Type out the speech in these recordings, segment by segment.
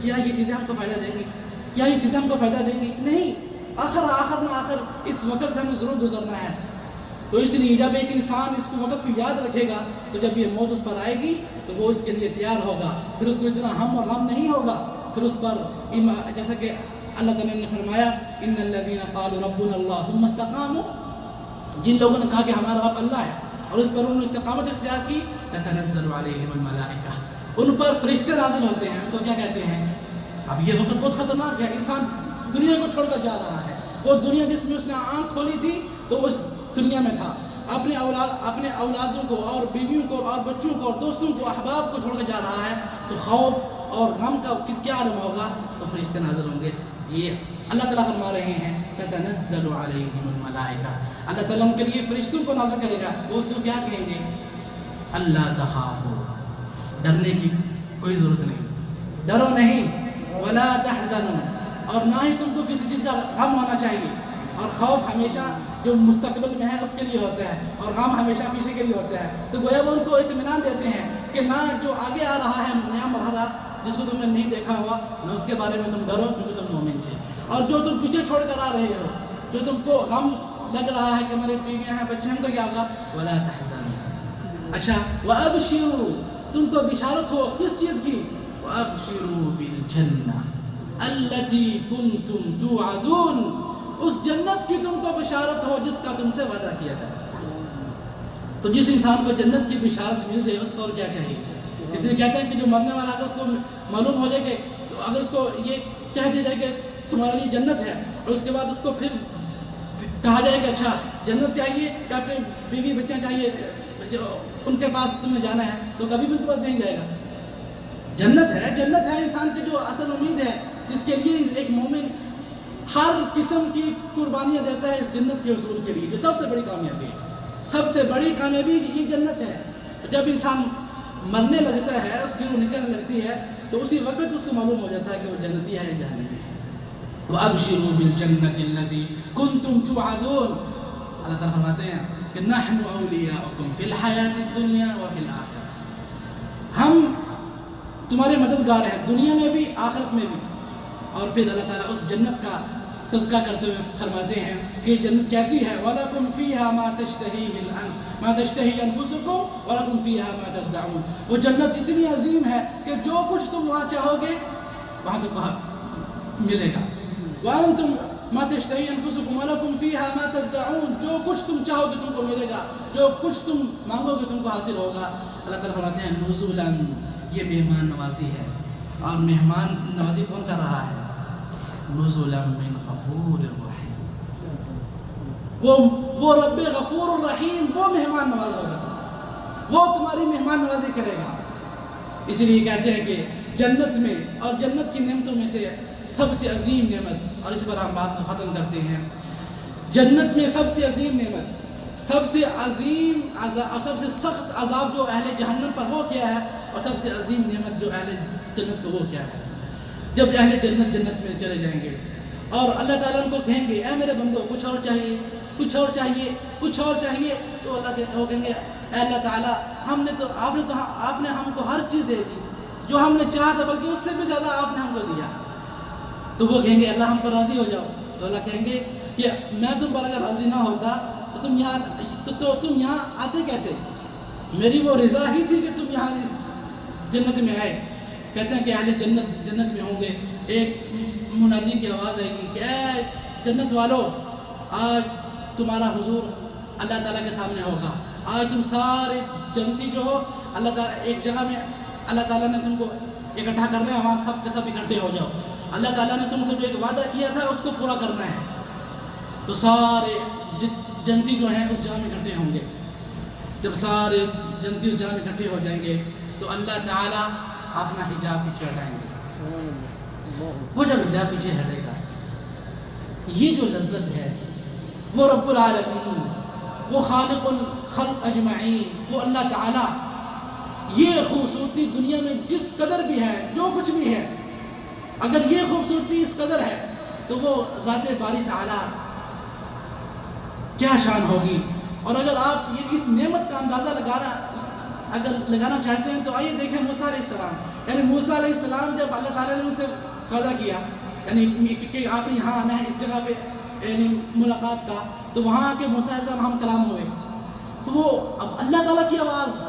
کیا یہ چیزیں ہم کو فائدہ دیں گی؟ کیا یہ چیزیں ہم کو فائدہ دیں گی؟ نہیں، آخر اس وقت سے ہمیں ضرور گزرنا ہے۔ تو اس لیے جب ایک انسان اس وقت کو یاد رکھے گا تو جب یہ موت اس پر آئے گی تو وہ اس کے لیے تیار ہوگا، پھر اس کو اتنا ہم اور غم نہیں ہوگا، پھر اس پر جیسا کہ اللہ تعالیٰ نے فرمایا ان الذین قالوا ربنا اللہ ثم استقاموا، جن لوگوں نے کہا کہ ہمارا رب اللہ ہے اور اس پر انہوں نے استقامت اختیار کی، تتنزل علیہم الملائکہ، ان پر فرشتے نازل ہوتے ہیں۔ ان کو کیا کہتے ہیں؟ اب یہ وقت بہت خطرناک ہے، انسان دنیا کو چھوڑ کر جا رہا ہے، وہ دنیا جس میں اس نے آنکھ کھولی تھی تو اس دنیا میں تھا، اپنے اولادوں کو اور بیویوں کو اور بچوں کو اور دوستوں کو احباب کو چھوڑ کر جا رہا ہے، تو خوف اور غم کا کیا عالم ہوگا؟ تو فرشتے نازل ہوں گے۔ یہ اللہ تعالیٰ فرما رہے ہیں تتنزل علیہم الملائکہ، اللہ تعالیٰ ان کے لیے فرشتوں کو نازل کرے گا، وہ اس کو کیا کہیں گے؟ اللہ تخافوا، ڈرنے کی کوئی ضرورت نہیں، ڈرو نہیں، ولا تحزنوا، اور نہ ہی تم کو کسی چیز کا غم ہونا چاہیے، اور خوف ہمیشہ جو مستقبل میں ہے اس کے لیے ہوتا ہے اور غم ہمیشہ پیچھے کے لیے ہوتا ہے۔ تو گویا وہ ان کو اطمینان دیتے ہیں کہ نہ جو آگے آ رہا ہے نیا مرحلہ جس کو تم نے نہیں دیکھا ہوا، نہ اس کے بارے میں تم ڈرو کیونکہ تم مومن تھے، اور جو تم پیچھے چھوڑ کر آ رہے ہو، جو تم کو غم لگ رہا ہے کہ ہمارے بیویاں ہیں، بچے ہیں، ان کا کیا ہوگا؟ ولا تحزنوا، اچھا وابشروا، تم کو بشارت ہو کس چیز کی؟ وابشروا بالجنہ التی کنتم توعدون، اس جنت کی تم کو بشارت ہو جس کا تم سے وعدہ کیا گیا۔ تو جس انسان کو جنت کی بشارت مل جائے اس کو اور کیا چاہیے؟ اس لیے کہتے ہیں کہ جو مرنے والا اگر اس کو معلوم ہو جائے کہ اگر اس کو یہ کہہ دیا جائے کہ تمہارے لیے جنت ہے، اور اس کے بعد اس کو پھر کہا جائے کہ اچھا جنت چاہیے کہ اپنے بیوی بچیاں چاہیے جو ان کے پاس تمہیں جانا ہے، تو کبھی بھی ان کے پاس نہیں جائے گا۔ جنت ہے انسان کی جو اصل امید ہے، جس کے لیے ایک مومن ہر قسم کی قربانیاں دیتا ہے اس جنت کے حصول کے لیے، جو سب سے بڑی کامیابی ہے، سب سے بڑی کامیابی یہ جنت ہے۔ جب انسان مرنے لگتا ہے، اس کی روح نکلنے لگتی ہے، تو اسی وقت اس کو معلوم ہو جاتا ہے کہ وہ جنتی ہے یا جہنمی ہے۔ وَأَبْشِرُوا بِالْجَنَّةِ الَّتِي كُنْتُمْ تُوعَدُونَ، اللہ تعالیٰ فرماتے ہیں کہ نَحْنُ أَوْلِيَاؤُكُمْ فِي الْحَيَاةِ الدُّنْيَا وَفِي الْآخِرَةِ، ہم تمہارے مددگار ہیں دنیا میں بھی آخرت میں بھی۔ اور پھر اللہ تعالیٰ اس جنت کا تذکرہ کرتے ہوئے فرماتے ہیں کہ جنت کیسی ہے؟ وَلَكُمْ فِيهَا مَا تَشْتَهِي أَنفُسُكُمْ وَلَكُمْ فِيهَا مَا تَدَّعُونَ، وہ جنت اتنی عظیم ہے کہ جو کچھ تم وہاں چاہو گے وہاں تم کو ملے گا۔ وَأَنْتُمْ مَا تَشْتَهِي أَنفُسُكُمْ وَلَكُمْ فِيهَا مَا تَدَّعُونَ، جو کچھ تم چاہو گے تم کو ملے گا، جو کچھ تم مانگو گے تم کو حاصل ہوگا۔ اللہ تعالیٰ فرماتے ہیں نُزُلًا، یہ مہمان نوازی ہے، اور مہمان نوازی کون کر رہا ہے؟ نزلا من غفور الرحیم، وہ رب غفور الرحیم، وہ مہمان نواز ہوگا، وہ تمہاری مہمان نوازی کرے گا۔ اسی لیے کہتے ہیں کہ جنت میں اور جنت کی نعمتوں میں سے سب سے عظیم نعمت، اور اس پر ہم بات کو ختم کرتے ہیں، جنت میں سب سے عظیم نعمت، سب سے عظیم عذاب، سب سے سخت عذاب جو اہل جہنم پر وہ کیا ہے، اور سب سے عظیم نعمت جو اہل جنت کو وہ کیا ہے۔ جب اہل جنت میں چلے جائیں گے اور اللہ تعالیٰ ان کو کہیں گے اے میرے بندو کچھ اور چاہیے، کچھ اور چاہیے، کچھ اور چاہیے، تو اللہ وہ کہیں گے اے اللہ تعالیٰ آپ نے ہم کو ہر چیز دے دی جو ہم نے چاہا تھا، بلکہ اس سے بھی زیادہ آپ نے ہم کو دیا۔ تو وہ کہیں گے اللہ ہم پر راضی ہو جاؤ، تو اللہ کہیں گے کہ میں تم پر اگر راضی نہ ہوتا تو تم یہاں آتے کیسے؟ میری وہ رضا ہی تھی کہ تم یہاں اس جنت میں آئے۔ کہتے ہیں کہ اہل جنت میں ہوں گے، ایک منادی کی آواز آئے گی کہ اے جنت والو، آج تمہارا حضور اللہ تعالیٰ کے سامنے ہوگا، آج تم سارے جنتی جو ہو اللہ تعالیٰ ایک جگہ میں اللہ تعالیٰ نے تم کو اکٹھا کرنا ہے، وہاں سب کے سب اکٹھے ہو جاؤ، اللہ تعالیٰ نے تم سے جو ایک وعدہ کیا تھا اس کو پورا کرنا ہے۔ تو سارے جنتی جو ہیں اس جگہ میں اکٹھے ہوں گے۔ جب سارے جنتی اس جگہ میں اکٹھے ہو جائیں گے تو اللہ تعالیٰ اپنا حجاب پیچھے ہٹائیں گے۔ وہ جب حجاب پیچھے ہٹے گا، یہ جو لذت ہے وہ رب العالمین، وہ خالق الخلق اجمعین، وہ اللہ تعالیٰ، یہ خوبصورتی دنیا میں جس قدر بھی ہے، جو کچھ بھی ہے، اگر یہ خوبصورتی اس قدر ہے تو وہ ذات باری تعالیٰ کیا شان ہوگی۔ اور اگر آپ اس نعمت کا اندازہ لگانا چاہتے ہیں تو آئیے دیکھیں موسیٰ علیہ السلام، یعنی موسیٰ علیہ السلام جب اللہ تعالیٰ نے ان سے وعدہ کیا یعنی کہ آپ نے یہاں آنا ہے اس جگہ پہ یعنی ملاقات کا، تو وہاں آ کے موسیٰ علیہ السلام ہم کلام ہوئے، تو وہ اب اللہ تعالیٰ کی آواز،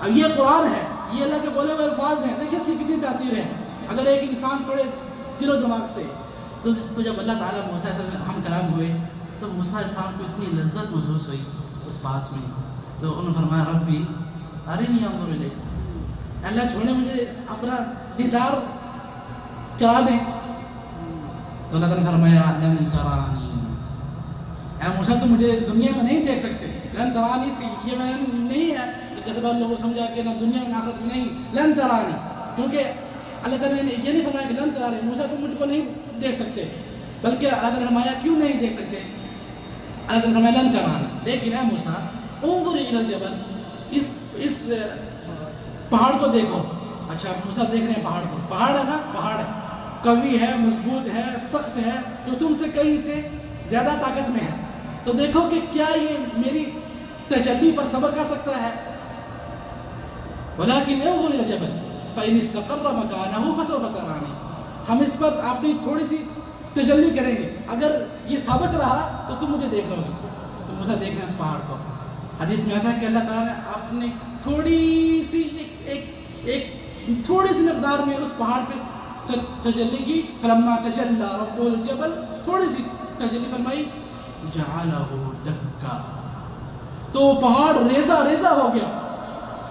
اب یہ قرآن ہے، یہ اللہ کے بولے ہوئے الفاظ ہیں، دیکھیں اس کی کتنی تاثیر ہے اگر ایک انسان پڑھے دل و دماغ سے۔ تو جب اللہ تعالیٰ موسیٰ علیہ السلام ہم کلام ہوئے تو موسیٰ علیہ السلام کو اتنی لذت محسوس ہوئی اس بات میں، تو انہوں نے فرمایا ربی ارنی انظر الیک، اللہ چھوڑے مجھے اپنا دیدار کرا دیں۔ تو اللہ تعالیٰ نے فرمایا لن ترانی، اے موسیٰ تم مجھے دنیا میں نہیں دیکھ سکتے، لن ترانی یہ میں نہیں ہے کہ جیسے بعض لوگوں سمجھا کہ نہ دنیا میں نہ آخرت میں، نہیں، لن ترانی، کیونکہ اللہ تعالیٰ نے یہ نہیں فرمایا کہ لن ترانی موسیٰ تم مجھ کو نہیں دیکھ سکتے، بلکہ اللہ تعالیٰ نے فرمایا کیوں نہیں دیکھ سکتے، اللہ تعالیٰ نے فرمایا لن ترانی، لیکن اے موسیٰ انظر الی الجبل، اس پہاڑ کو دیکھو۔ اچھا موسیٰ دیکھ رہے ہیں پہاڑ کو، پہاڑ ہے نا، پہاڑ ہے، قوی ہے، مضبوط ہے، سخت ہے، جو تم سے کہیں سے زیادہ طاقت میں ہے، تو دیکھو کہ کیا یہ میری تجلی پر صبر کر سکتا ہے۔ ولیکن انظر الی الجبل فإن استقر مکانہ فسوف ترانی، ہم اس پر اپنی تھوڑی سی تجلی کریں گے، اگر یہ ثابت رہا تو تم مجھے دیکھ لو گے۔ تو موسیٰ دیکھ رہے ہیں اس پہاڑ کو، حدیث میں آتا ہے کہ اللہ تعالیٰ نے اپنی تھوڑی سی ایک تھوڑی سی مقدار میں اس پہاڑ پہ تجلی کی، فلما تجلی رب الجبل، تھوڑی سی تجلی فرمائی، جعلہ دکا، تو پہاڑ ریزہ ریزہ ہو گیا۔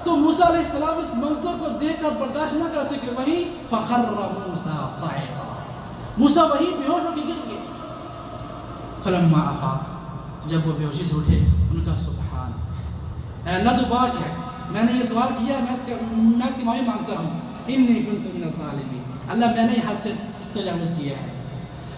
تو موسیٰ علیہ السلام اس منظر کو دیکھ کر برداشت نہ کر سکے، وہی فخر موسیٰ صاعقا، موسیٰ وہی بے ہوش ہو کے گر گئے۔ فلما افاق، جب وہ بے ہوشی سے اٹھے، ان کا سبحان، اے اللہ تو پاک ہے، میں نے یہ سوال کیا، میں اس کی معافی مانگتا ہوں، انی کنت من الظالمین، اللہ میں نے حد سے تجاوز کیا ہے۔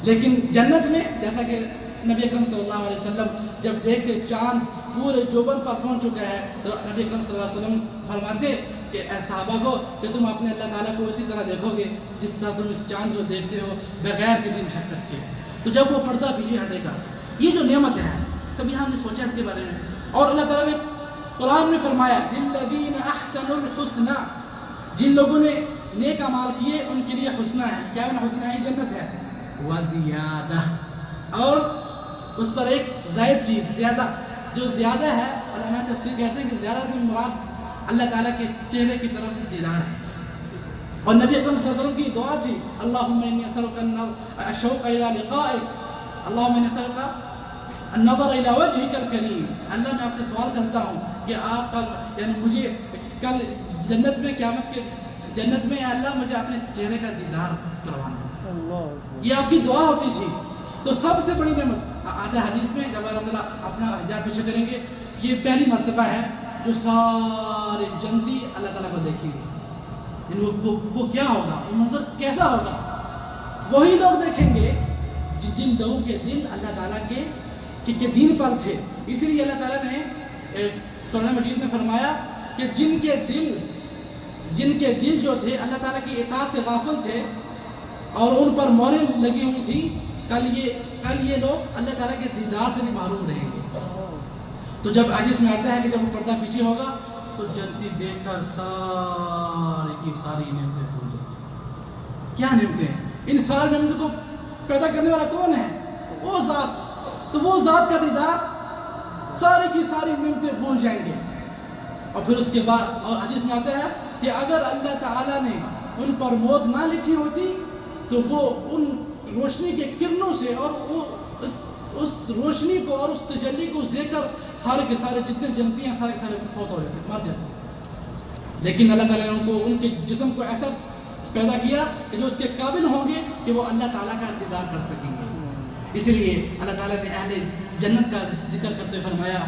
لیکن جنت میں جیسا کہ نبی اکرم صلی اللہ علیہ وسلم جب دیکھتے چاند پورے جوبن پر پہنچ چکا ہے، تو نبی اکرم صلی اللہ علیہ وسلم فرماتے کہ اے صحابہ کو کہ تم اپنے اللہ تعالیٰ کو اسی طرح دیکھو گے جس طرح تم اس چاند کو دیکھتے ہو بغیر کسی مشقت کے۔ تو جب وہ پردہ پیچھے ہٹے گا، یہ جو نعمت ہے کبھی ہم نے سوچا اس کے بارے میں؟ اور اللہ تعالیٰ نے قرآن میں فرمایا للذین احسنوا الحسنى، جن لوگوں نے نیک اعمال کیے ان کے لیے حسنہ ہے، کیا حسنہ ہے؟ جنت ہے، وزیادہ، اور اس پر ایک زائد چیز، زیادہ، جو زیادہ ہے علماء تفسیر کہتے ہیں کہ زیادہ کی مراد اللہ تعالیٰ کے چہرے کی طرف دیدار ہے۔ اور نبی اکرم صلی اللہ علیہ وسلم کی دعا تھی اللہم انی اسألک الشوق الی لقائک، اللہم انی اسألک النظر الی وجہک الکریم، اللہ میں آپ سے سوال کرتا ہوں کہ آپ کا یعنی مجھے کل جنت میں قیامت کے جنت میں اللہ مجھے اپنے چہرے کا دیدار کروانا، یہ آپ کی دعا ہوتی تھی۔ تو سب سے بڑی نعمت آتا حدیث میں جب اللہ تعالیٰ اپنا حجاب پیچھے کریں گے، یہ پہلی مرتبہ ہے جو سارے جنتی اللہ تعالیٰ کو دیکھیں گے، وہ کیا ہوگا، وہ منظر کیسا ہوگا، وہی لوگ دیکھیں گے جن لوگوں کے دل اللہ تعالیٰ کے دین پر تھے۔ اسی لیے اللہ تعالیٰ نے قرآن مجید میں فرمایا کہ جن کے دل جو تھے اللہ تعالیٰ کی اطاعت سے غافل تھے اور ان پر مہریں لگی ہوئی تھی، کل یہ لوگ اللہ تعالیٰ کے دیدار سے بھی محروم رہیں گے۔ تو جب حدیث میں آتا ہے کہ جب وہ پردہ پیچھے ہوگا تو جنتی دیکھ کر ساری کی ساری نعمتیں بھول جائیں۔ کیا نعمتیں؟ ان ساری نعمتوں کو پیدا کرنے والا کون ہے؟ وہ ذات، تو وہ ذات کا دیدار ساری کی ساری نعمتیں بھول جائیں گے۔ اور پھر اس کے بعد اور حدیث میں آتا ہے کہ اگر اللہ تعالیٰ نے ان پر موت نہ لکھی ہوتی تو وہ ان روشنی کے کرنوں سے اور وہ اس روشنی کو اور اس تجلی کو دیکھ کر سارے کے سارے جتنے جنتی ہیں سارے کے سارے فوت ہو جاتے، مر جاتے۔ لیکن اللہ تعالیٰ نے ان کے جسم کو ایسا پیدا کیا کہ جو اس کے قابل ہوں گے کہ وہ اللہ تعالیٰ کا دیدار کر سکیں گے۔ اس لیے اللہ تعالیٰ نے اہل جنت کا ذکر کرتے فرمایا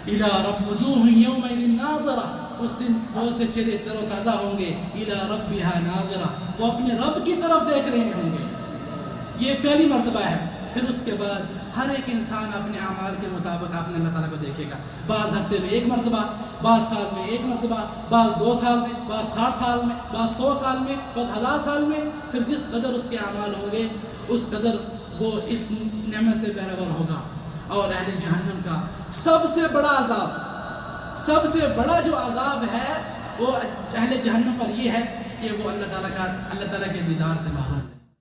اِلَىٰ رَبِّ وُجُوهٌ يَوْمَئِذٍ نَاظِرَةٌ، اس دن بہت سے چہرے تر و تازہ ہوں گے، اِلَىٰ رَبِّهَا نَاظِرَةٌ، وہ اپنے رب کی طرف دیکھ رہے ہوں گے۔ یہ پہلی مرتبہ ہے۔ پھر اس کے بعد ہر ایک انسان اپنے اعمال کے مطابق اپنے اللہ تعالیٰ کو دیکھے گا، بعض ہفتے میں ایک مرتبہ، بعض سال میں ایک مرتبہ، بعض 2 سال میں، بعض 60 سال میں، بعض 100 سال میں، بعض 1000 سال میں۔ پھر جس قدر اس کے اعمال ہوں گے اس قدر وہ اس نعمت سے بہرور ہوگا۔ اور اہل جہنم کا سب سے بڑا عذاب، سب سے بڑا جو عذاب ہے وہ اہل جہنم پر یہ ہے کہ وہ اللہ تعالیٰ کے دیدار سے محروم ہے۔